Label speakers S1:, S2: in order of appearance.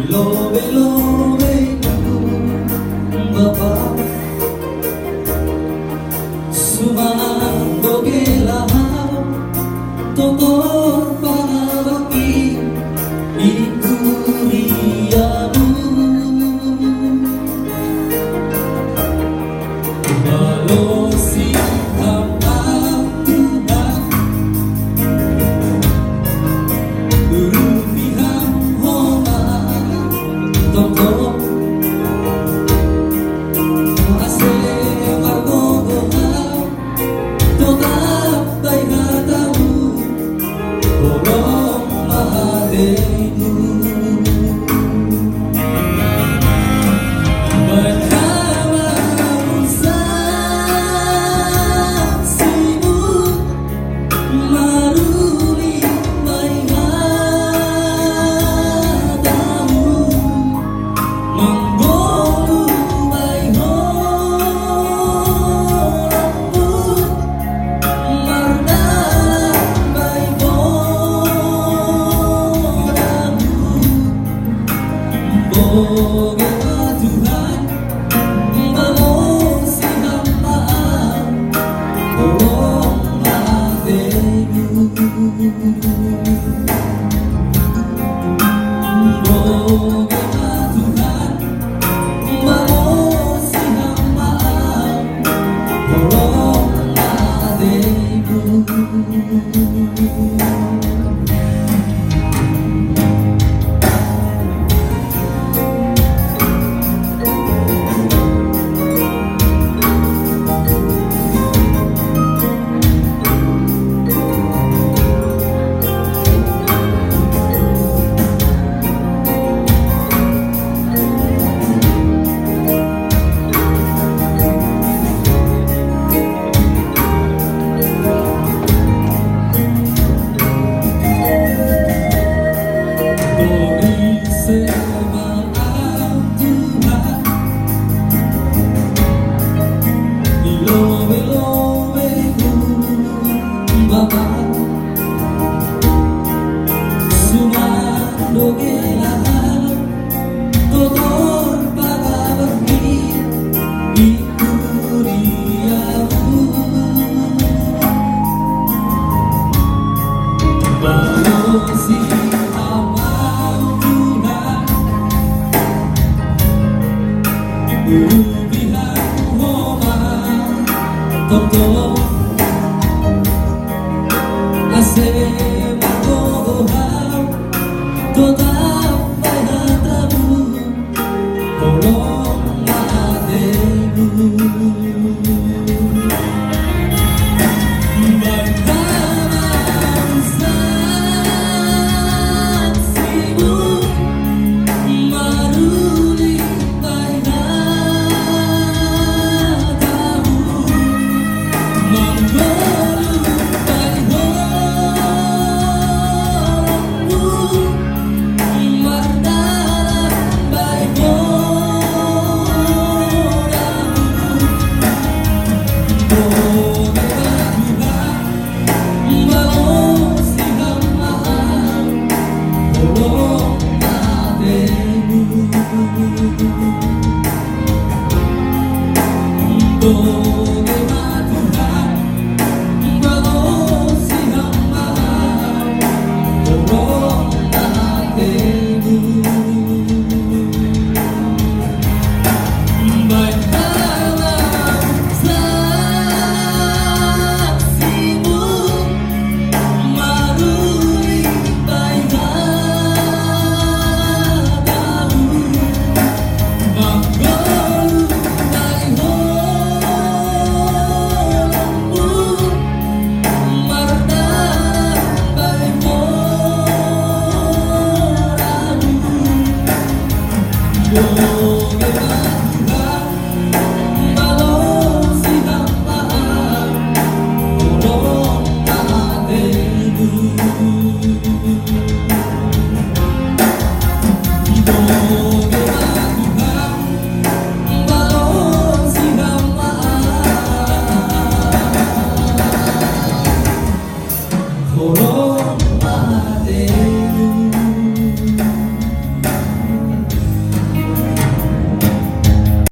S1: Lobe-lobe Bapa Sumando gelahap Totor pangabaki Ikuriamu Balosi hamba Tuhan Urupihan homa Totor Ase margogohau Totar baihatamu Borong mahademu Berkamamu saksimu Maruli baihatamu Menggolu baiholamu Mardalam baihodamu Bogema Tuhan Balosi hampaan Borong hatemu Bogema Tuhan Balosi hampaan Borong hatemu Dori semaaf Tuhan Di lobe-lobeku Bapa Sumando gelahap Totor pangabaki Ikuriamu Balosi amal Tuhan Urupihan homa Totor Ase margogohau Totar baihatamu Borong hatemu Berkamamu saksimu Maruli baihatamu Menggolu baiholamu Mardalam baihodamu Bogema Tuhan Balosi hampaan Borong hatemu Bogema Tuhan Balosi hampaan Borong hatemu Berkamamu saksimu Maruli baihatamu Menggolu baiholamu Mardalam baihodamu Bogema Tuhan Balosi hampaan Borong hatemu Bogema